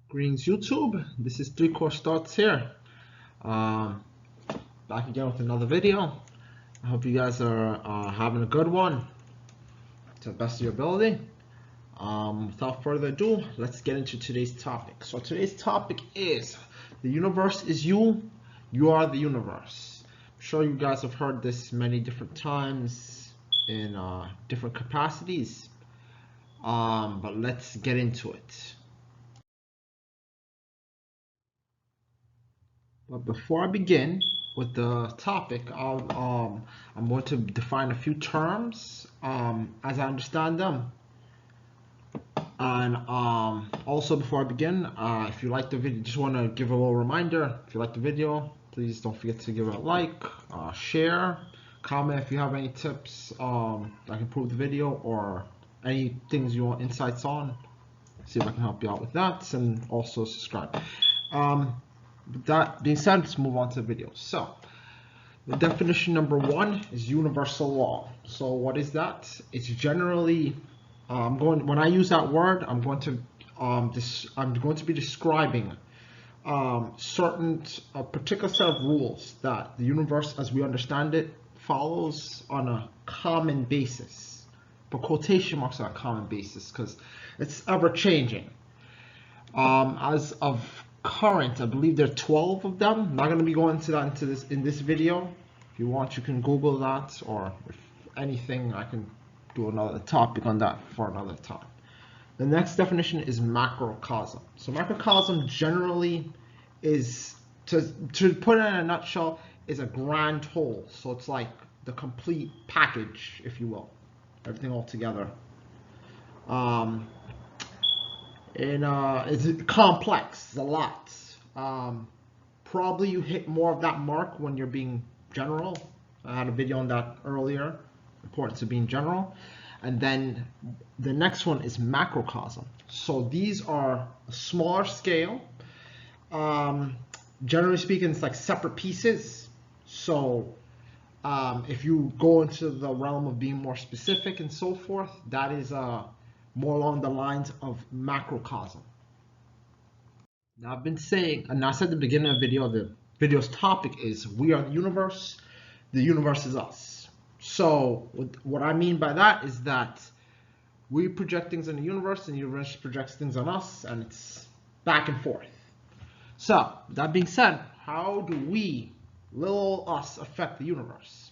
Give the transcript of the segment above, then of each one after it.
Greetings YouTube, this is 3coursethoughts here. Um, Back again with another video. I hope you guys are having a good one to the best of your ability. Without further ado, let's get into today's topic. So today's topic is the universe is you, you are the universe. I'm sure you guys have heard this many different times in different capacities, but let's get into it. But before I begin with the topic, I'm going to define a few terms as I understand them. And also before I begin, if you like the video, just want to give a little reminder. If you like the video, please don't forget to give it a like, share, comment if you have any tips that can improve the video or any things you want insights on. See if I can help you out with that, and also subscribe. With that being said, let's move on to the video. So, the definition number one is universal law. So, what is that? It's generally when I use that word, I'm going to be describing certain particular set of rules that the universe, as we understand it, follows on a common basis. But quotation marks on a common basis because it's ever changing. As of current, I believe there are 12 of them. I'm not going to be going into that in this video. If you want, you can Google that, or if anything, I can do another topic on that for another time. The next definition is macrocosm. So macrocosm generally is, to put it in a nutshell, is a grand whole. So it's like the complete package, if you will, everything all together. It's complex, it's a lot. Probably you hit more of that mark when you're being general. I had a video on that earlier, importance of being general. And then the next one is macrocosm. So these are a smaller scale. Generally speaking, it's like separate pieces. So if you go into the realm of being more specific and so forth, that is more along the lines of macrocosm. Now I've been saying, and I said at the beginning of the video's topic is we are the universe is us. So what I mean by that is that we project things in the universe and the universe projects things on us, and it's back and forth. So that being said, how do we, little us, affect the universe?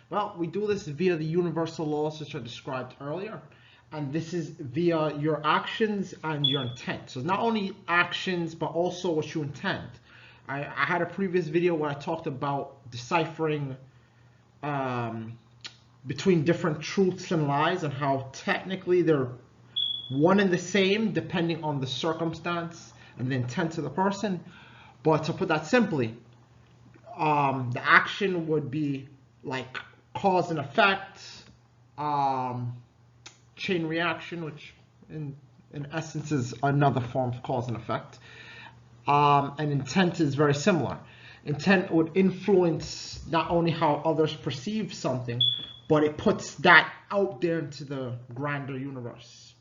Well, we do this via the universal laws which I described earlier. And this is via your actions and your intent. So not only actions, but also what you intend. I had a previous video where I talked about deciphering between different truths and lies and how technically they're one and the same depending on the circumstance and the intent of the person. But to put that simply, the action would be like cause and effect, chain reaction, which in essence is another form of cause and effect. And intent is very similar. Intent would influence not only how others perceive something, but it puts that out there into the grander universe.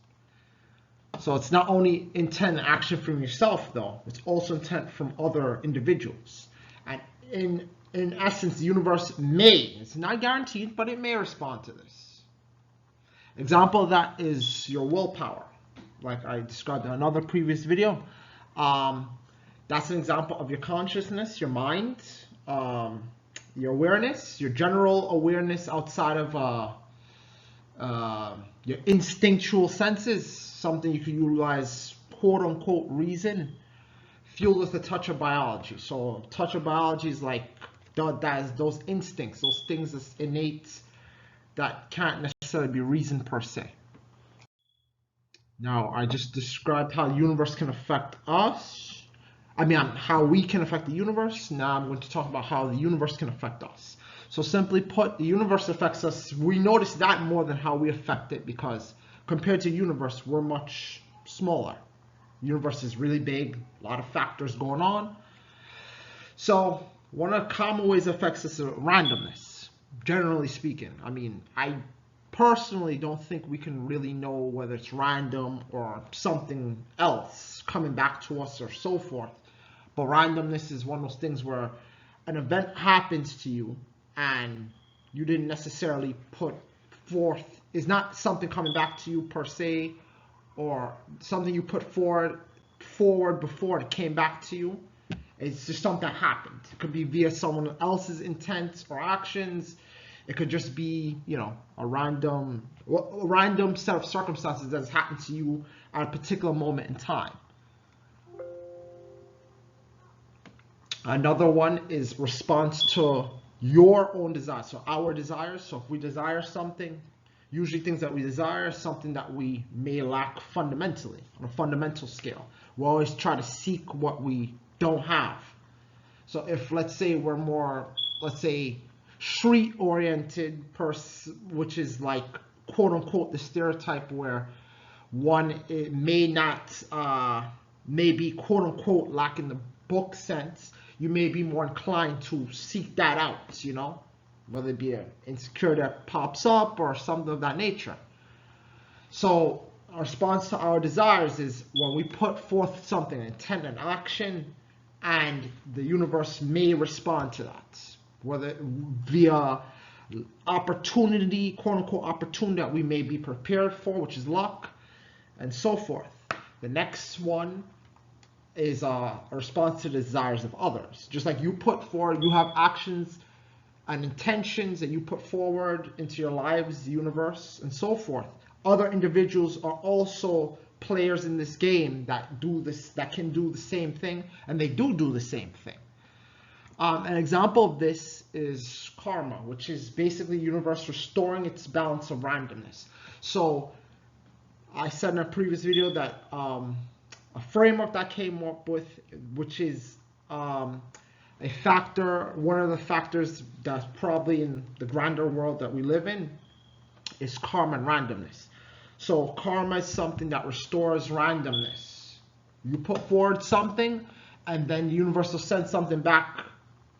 So it's not only intent and action from yourself, though. It's also intent from other individuals. And in essence, the universe may, it's not guaranteed, but it may respond to this. Example of that is your willpower, like I described in another previous video. That's an example of your consciousness, your mind, your awareness, your general awareness outside of your instinctual senses, something you can utilize, quote unquote, reason, fueled with a touch of biology. So a touch of biology is like those instincts, those things that's innate, that can't necessarily be reason per se. Now, I just described how the universe can affect us. How we can affect the universe. Now I'm going to talk about how the universe can affect us. So simply put, the universe affects us. We notice that more than how we affect it, because compared to the universe, we're much smaller. The universe is really big, a lot of factors going on. So one of the common ways it affects us is randomness. Generally speaking, I personally don't think we can really know whether it's random or something else coming back to us or so forth. But randomness is one of those things where an event happens to you and you didn't necessarily put forth, is not something coming back to you per se, or something you put forward before it came back to you. It's just something that happened. It could be via someone else's intent or actions. It could just be, you know, a random set of circumstances that has happened to you at a particular moment in time. Another one is response to your own desires. So our desires. So if we desire something, usually things that we desire is something that we may lack fundamentally, on a fundamental scale. We always try to seek what we don't have. So if, let's say, we're more, let's say, street-oriented person, which is like, quote-unquote, the stereotype where one it may not, may be, quote-unquote, lacking the book sense, you may be more inclined to seek that out, you know, whether it be an insecurity that pops up or something of that nature. So our response to our desires is when we put forth something, intent and action, and the universe may respond to that, whether via opportunity, quote unquote opportunity that we may be prepared for, which is luck, and so forth. The next one is a response to the desires of others. Just like you put forward, you have actions and intentions that you put forward into your lives, the universe, and so forth. Other individuals are also players in this game that do this, that can do the same thing, and they do the same thing. An example of this is karma, which is basically the universe restoring its balance of randomness. So I said in a previous video that a framework that I came up with, which is a factor, one of the factors that's probably in the grander world that we live in, is karma and randomness. So karma is something that restores randomness. You put forward something, and then the universe will send something back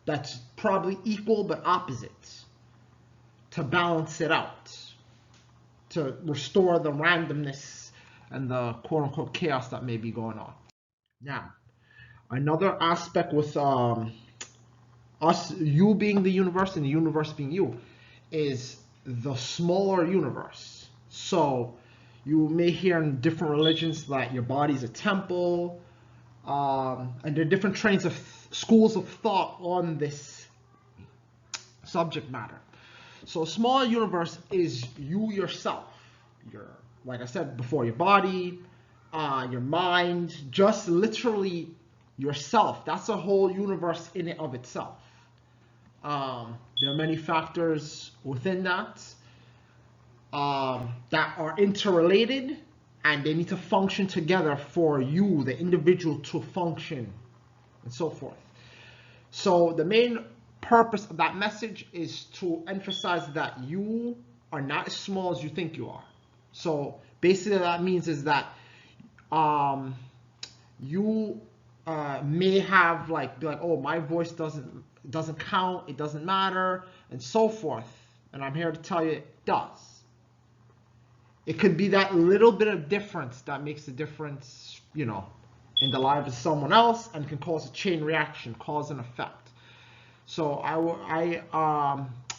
that's probably equal but opposite to balance it out, to restore the randomness and the quote-unquote chaos that may be going on. Now, another aspect with you being the universe and the universe being you, is the smaller universe. So you may hear in different religions that your body is a temple, and there are different trains of schools of thought on this subject matter. So a smaller universe is you yourself. Like I said before, your body, your mind, just literally yourself. That's a whole universe in and of itself. There are many factors within that that are interrelated, and they need to function together for you, the individual, to function, and so forth. So the main purpose of that message is to emphasize that you are not as small as you think you are. So basically what that means is that you may have be like, oh, my voice doesn't count, it doesn't matter, and so forth. And I'm here to tell you it does. It could be that little bit of difference that makes a difference, you know, in the life of someone else, and can cause a chain reaction, cause and effect. So I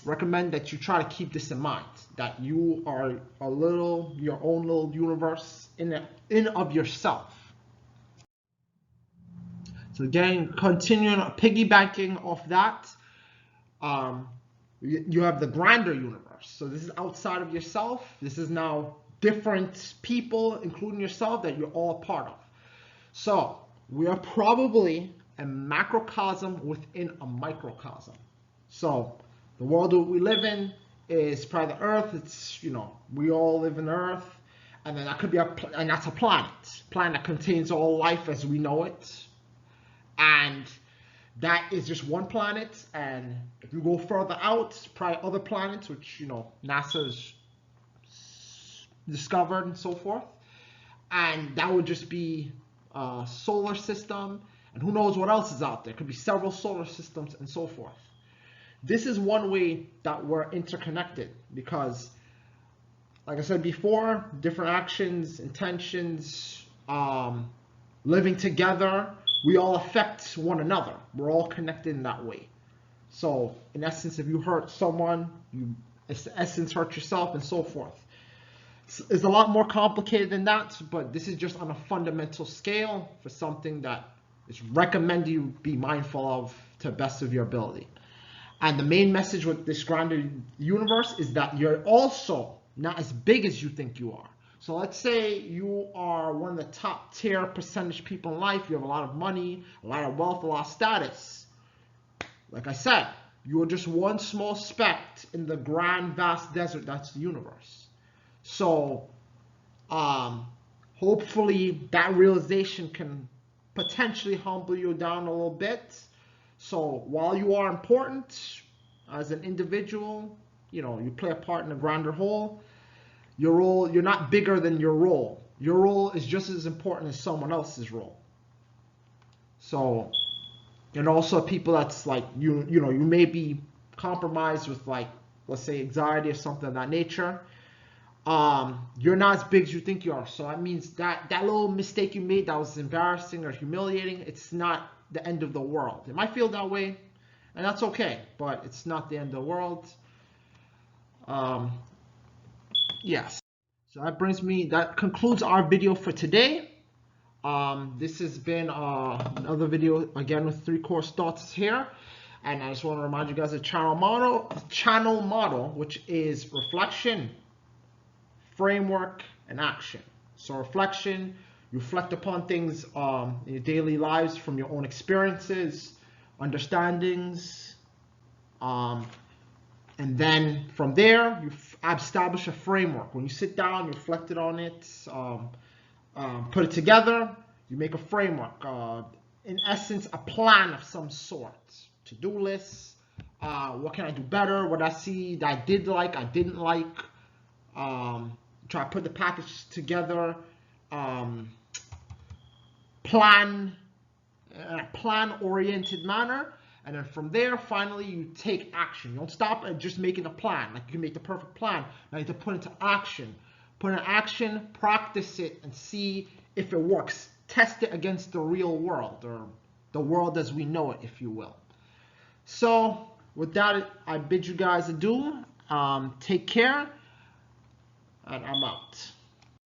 recommend that you try to keep this in mind, that you are your own little universe in of yourself. So again, continuing piggybacking off that, you have the grander universe. So this is outside of yourself. This is now different people, including yourself, that you're all part of. So we are probably a macrocosm within a microcosm. So the world that we live in is probably the Earth. It's, you know, we all live in Earth, and then that could be and that's a planet that contains all life as we know it. And that is just one planet, and if you go further out, probably other planets, which, you know, NASA's discovered and so forth, and that would just be a solar system, and who knows what else is out there. It could be several solar systems and so forth. This is one way that we're interconnected, because like I said before, different actions, intentions, living together, we all affect one another. We're all connected in that way. So in essence, if you hurt someone, you in essence hurt yourself, and so forth. It's a lot more complicated than that, but this is just on a fundamental scale for something that is recommended you be mindful of to the best of your ability. And the main message with this grander universe is that you're also not as big as you think you are. So let's say you are one of the top tier percentage people in life. You have a lot of money, a lot of wealth, a lot of status. Like I said, you are just one small speck in the grand, vast desert that's the universe. So hopefully that realization can potentially humble you down a little bit. So while you are important as an individual, you play a part in a grander whole. Your role, you're not bigger than your role. Your role is just as important as someone else's role. So, and also people that's like, you may be compromised with, like, let's say anxiety or something of that nature. You're not as big as you think you are. So that means that little mistake you made that was embarrassing or humiliating, it's not the end of the world. It might feel that way, and that's okay, but it's not the end of the world. Yes. So that concludes our video for today. This has been another video again with 3Course Thoughts here. And I just want to remind you guys of channel model, which is reflection, framework, and action. So reflection, you reflect upon things in your daily lives from your own experiences, understandings, and then from there you establish a framework. When you sit down, you reflect on it, put it together, you make a framework. In essence, a plan of some sort. To-do lists. What can I do better? What I see that I did like, I didn't like. Try to put the package together. Plan in a plan-oriented manner. And then from there, finally, you take action. You don't stop at just making a plan. Like, you can make the perfect plan. Now you have to put it into action. Put it in action, practice it, and see if it works. Test it against the real world, or the world as we know it, if you will. So with that, I bid you guys adieu. Take care, and I'm out.